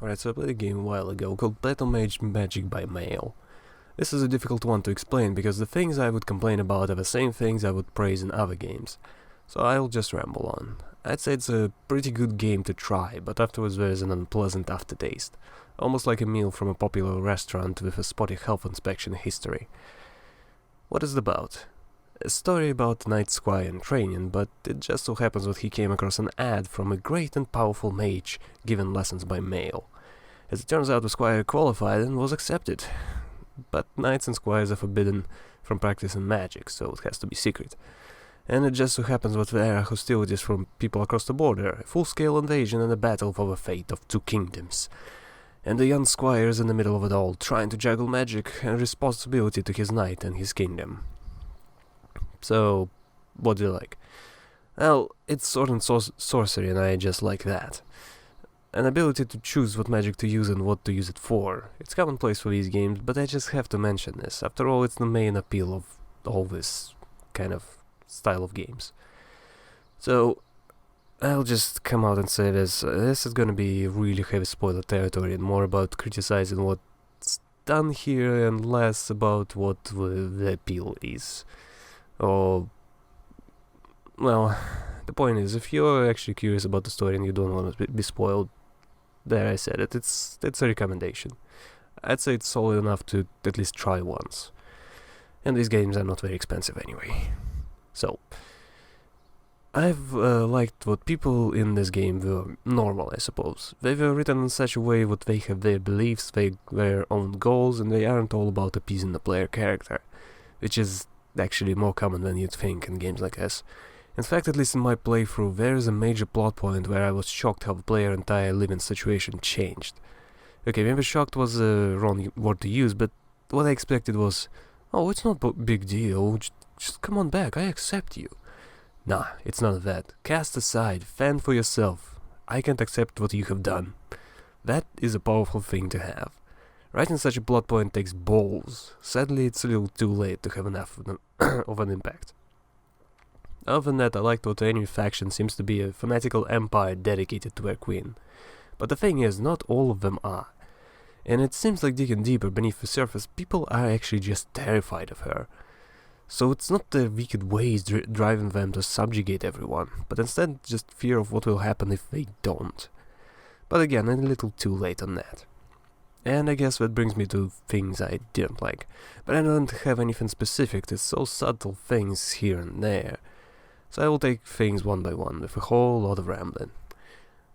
Alright, so I played a game a while ago called Battlemage Magic by Mail. This is a difficult one to explain because the things I would complain about are the same things I would praise in other games. So I'll just ramble on. I'd say it's a pretty good game to try, but afterwards there is an unpleasant aftertaste. Almost like a meal from a popular restaurant with a spotty health inspection history. What is it about? A story about a knight squire in training, but it just so happens that he came across an ad from a great and powerful mage given lessons by mail. As it turns out, the squire qualified and was accepted. But knights and squires are forbidden from practicing magic, so it has to be secret. And it just so happens that there are hostilities from people across the border, a full-scale invasion and a battle for the fate of two kingdoms. And the young squire is in the middle of it all, trying to juggle magic and responsibility to his knight and his kingdom. So, what do you like? Well, it's sword and sorcery, and I just like that. An ability to choose what magic to use and what to use it for. It's commonplace for these games, but I just have to mention this. After all, it's the main appeal of all this kind of style of games. So, I'll just come out and say this. This is gonna be really heavy spoiler territory and more about criticizing what's done here and less about what the appeal is. Or, well, the point is, if you're actually curious about the story and you don't want to be spoiled, there I said it, it's a recommendation. I'd say it's solid enough to at least try once. And these games are not very expensive anyway. So, I've liked what people in this game were normal, I suppose. They were written in such a way that they have their beliefs, their own goals, and they aren't all about appeasing the player character, which is actually more common than you'd think in games like this. In fact, at least in my playthrough, there is a major plot point where I was shocked how the player's entire living situation changed. Okay, maybe shocked was the wrong word to use, but what I expected was, oh, it's not a big deal, just come on back, I accept you. Nah, it's none of that. Cast aside, fend for yourself. I can't accept what you have done. That is a powerful thing to have. Writing such a plot point takes balls. Sadly, it's a little too late to have enough of an impact. Other than that, I liked what any faction seems to be a fanatical empire dedicated to their queen. But the thing is, not all of them are. And it seems like digging deeper beneath the surface, people are actually just terrified of her. So it's not their wicked ways driving them to subjugate everyone, but instead just fear of what will happen if they don't. But again, a little too late on that. And I guess that brings me to things I didn't like. But I don't have anything specific, it's so subtle things here and there. So I will take things one by one, with a whole lot of rambling.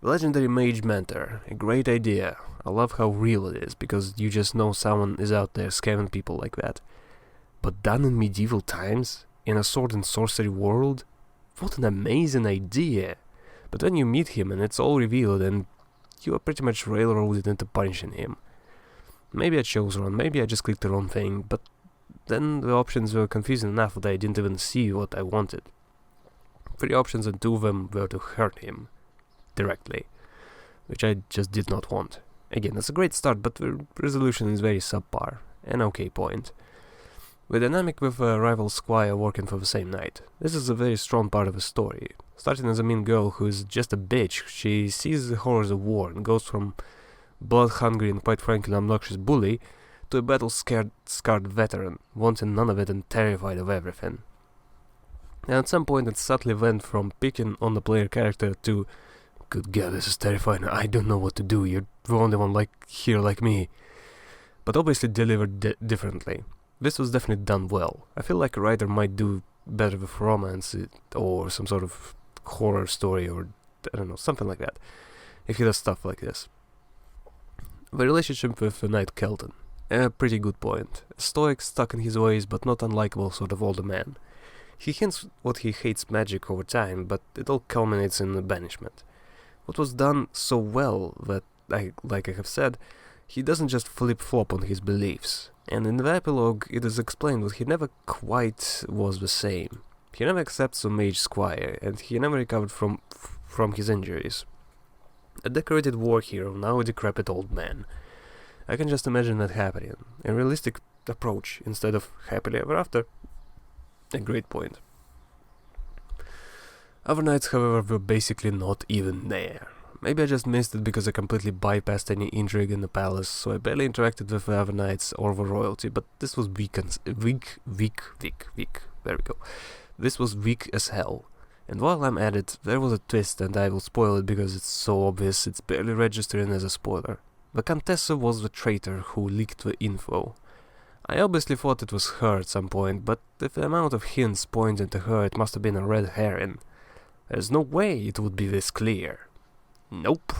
The legendary mage mentor, a great idea. I love how real it is, because you just know someone is out there scamming people like that. But done in medieval times? In a sword and sorcery world? What an amazing idea! But when you meet him and it's all revealed, and you are pretty much railroaded into punishing him. Maybe I chose wrong, maybe I just clicked the wrong thing, but then the options were confusing enough that I didn't even see what I wanted. 3 options and 2 of them were to hurt him. Directly. Which I just did not want. Again, it's a great start, but the resolution is very subpar. An okay point. The dynamic with a rival squire working for the same knight. This is a very strong part of the story. Starting as a mean girl who is just a bitch, she sees the horrors of war and goes from blood-hungry and quite frankly obnoxious bully to a battle-scarred veteran, wanting none of it and terrified of everything. And at some point it subtly went from picking on the player character to, good god, this is terrifying, I don't know what to do, you're the only one like me. But obviously delivered differently. This was definitely done well. I feel like a writer might do better with romance or some sort of horror story or, I don't know, something like that, if he does stuff like this. The relationship with Knight Kelton. A pretty good point. A stoic, stuck in his ways, but not unlikable sort of older man. He hints what he hates magic over time, but it all culminates in a banishment. What was done so well that, like I have said, he doesn't just flip-flop on his beliefs. And in the epilogue, it is explained that he never quite was the same. He never accepts a mage squire, and he never recovered from his injuries. A decorated war hero, now a decrepit old man. I can just imagine that happening. A realistic approach instead of happily ever after. A great point. Other knights, however, were basically not even there. Maybe I just missed it because I completely bypassed any intrigue in the palace, so I barely interacted with the other knights or the royalty, but this was weak. There we go. This was weak as hell. And while I'm at it, there was a twist, and I will spoil it because it's so obvious it's barely registering as a spoiler. The Contessa was the traitor who leaked the info. I obviously thought it was her at some point, but if the amount of hints pointing to her, it must have been a red herring. There's no way it would be this clear. Nope.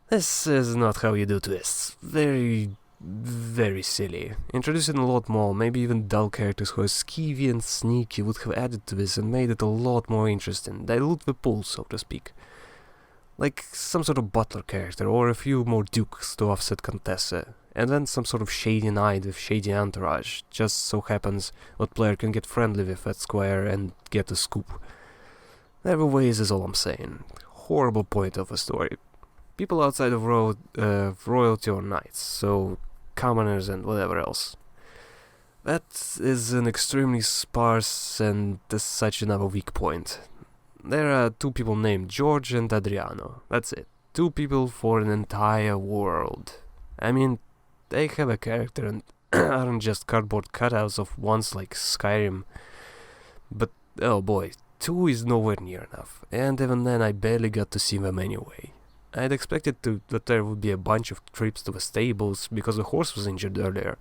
This is not how you do twists. Very silly. Introducing a lot more, maybe even dull characters who are skeevy and sneaky would have added to this and made it a lot more interesting. Dilute the pool, so to speak. Like some sort of butler character, or a few more dukes to offset Contessa, and then some sort of shady knight with shady entourage. Just so happens what player can get friendly with that squire and get a scoop. There are ways is all I'm saying. Horrible point of a story. People outside of royalty or knights, so commoners and whatever else. That is an extremely sparse and as such another weak point. There are two people named George and Adriano. That's it. Two people for an entire world. I mean, they have a character and aren't just cardboard cutouts of ones like Skyrim. But, oh boy, two is nowhere near enough. And even then I barely got to see them anyway. I'd expected that there would be a bunch of trips to the stables because the horse was injured earlier.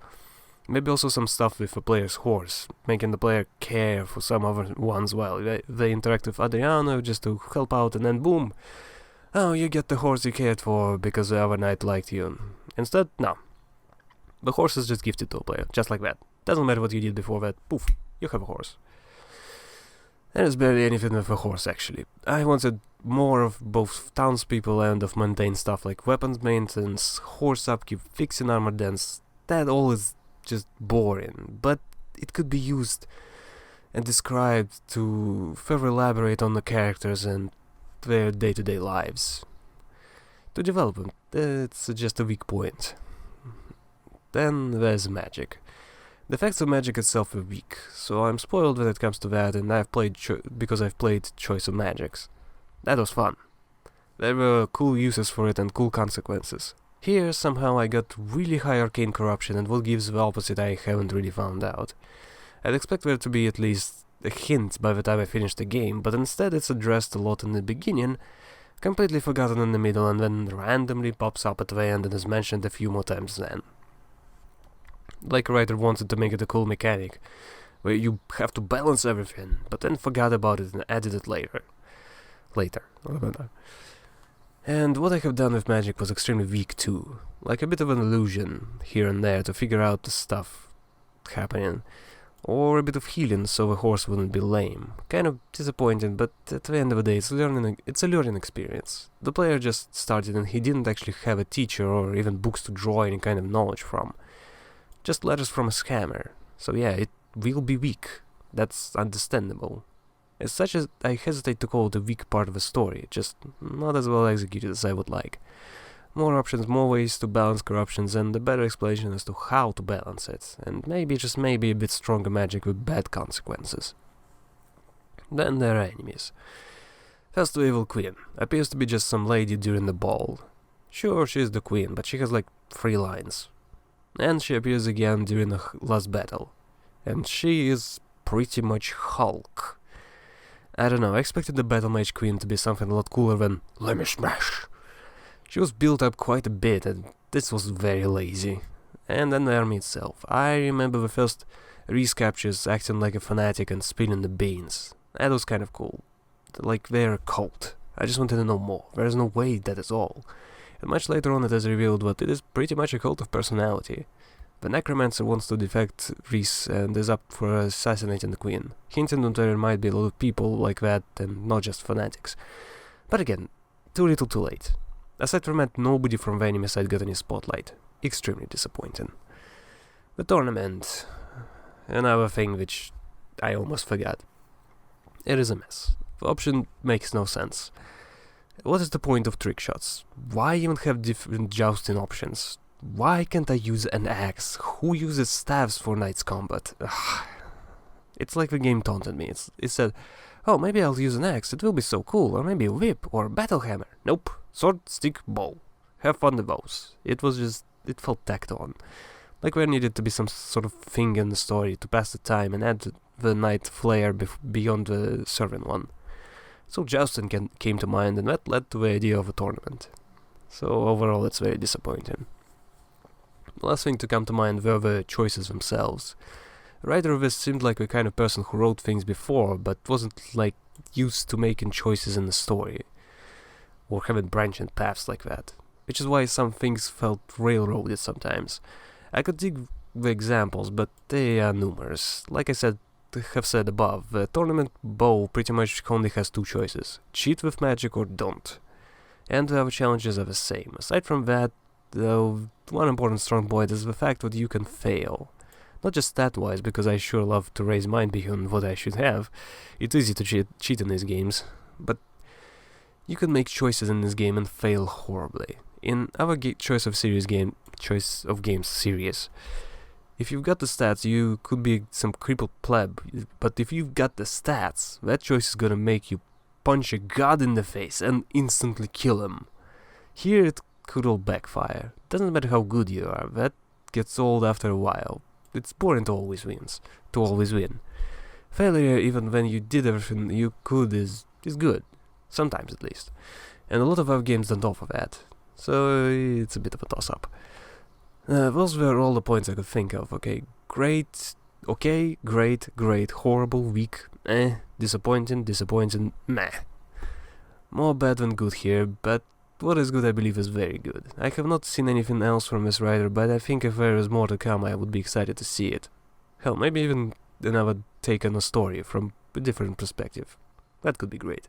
Maybe also some stuff with the player's horse, making the player care for some other ones while they interact with Adriano just to help out, and then boom! Oh, you get the horse you cared for because the other knight liked you. Instead, no. The horse is just gifted to a player, just like that. Doesn't matter what you did before that, poof, you have a horse. There is barely anything with a horse, actually. I wanted more of both townspeople and of mundane stuff like weapons maintenance, horse upkeep, fixing armor dents. That all is just boring, but it could be used and described to further elaborate on the characters and their day-to-day lives. To develop them, it's just a weak point. Then there's magic. The effects of magic itself are weak, so I'm spoiled when it comes to that, and because I've played Choice of Magics. That was fun. There were cool uses for it and cool consequences. Here, somehow I got really high arcane corruption, and what gives the opposite I haven't really found out. I'd expect there to be at least a hint by the time I finish the game, but instead it's addressed a lot in the beginning, completely forgotten in the middle, and then randomly pops up at the end and is mentioned a few more times then. Like a writer wanted to make it a cool mechanic, where you have to balance everything, but then forgot about it and added it later. And what I have done with magic was extremely weak too, like a bit of an illusion here and there to figure out the stuff happening, or a bit of healing so the horse wouldn't be lame. Kind of disappointing, but at the end of the day it's a learning experience. The player just started and he didn't actually have a teacher or even books to draw any kind of knowledge from. Just letters from a scammer. So yeah, it will be weak. That's understandable. As such, as I hesitate to call it a weak part of a story, just not as well executed as I would like. More options, more ways to balance corruptions, and a better explanation as to how to balance it, and maybe, just maybe, a bit stronger magic with bad consequences. Then there are enemies. First, the Evil Queen appears to be just some lady during the ball. Sure, she's the queen, but she has like 3 lines. And she appears again during the last battle. And she is pretty much Hulk. I don't know, I expected the Battlemage Queen to be something a lot cooler than Lemmy Smash. She was built up quite a bit, and this was very lazy. And then the army itself. I remember the first Reese captures acting like a fanatic and spilling the beans. That was kind of cool. Like they're a cult. I just wanted to know more. There's no way that is all. And much later on it is revealed that it is pretty much a cult of personality. The necromancer wants to defect Reese and is up for assassinating the queen, hinting that there might be a lot of people like that and not just fanatics. But again, too little too late. Aside from that, nobody from the enemy side got any spotlight. Extremely disappointing. The tournament. Another thing which I almost forgot. It is a mess. The option makes no sense. What is the point of trick shots? Why even have different jousting options? Why can't I use an axe? Who uses staves for knight's combat? Ugh. It's like the game taunted me. It said, Oh, maybe I'll use an axe, it will be so cool, or maybe a whip, or a battle hammer. Nope, sword, stick, bow. Have fun with those. It felt tacked on. Like there needed to be some sort of thing in the story to pass the time and add the night flair beyond the servant one. So jousting came to mind, and that led to the idea of a tournament. So overall it's very disappointing. The last thing to come to mind were the choices themselves. The writer of this seemed like the kind of person who wrote things before, but wasn't like used to making choices in the story, or having branching paths like that, which is why some things felt railroaded sometimes. I could dig the examples, but they are numerous. Like I have said above, the tournament bow pretty much only has two choices: cheat with magic or don't. And the other challenges are the same. Aside from that, though, one important strong point is the fact that you can fail. Not just stat-wise, because I sure love to raise mine beyond what I should have. It's easy to cheat in these games, but you can make choices in this game and fail horribly. In our choice of games series, if you've got the stats, you could be some crippled pleb, but if you've got the stats, that choice is gonna make you punch a god in the face and instantly kill him. Here it could all backfire. Doesn't matter how good you are, that gets old after a while. It's boring to always win. Failure, even when you did everything you could, is good. Sometimes at least. And a lot of our games don't offer that. So it's a bit of a toss-up. Those were all the points I could think of. Okay, great, horrible, weak, disappointing, meh. More bad than good here, but what is good I believe is very good. I have not seen anything else from this writer, but I think if there is more to come I would be excited to see it. Hell, maybe even another take on a story from a different perspective. That could be great.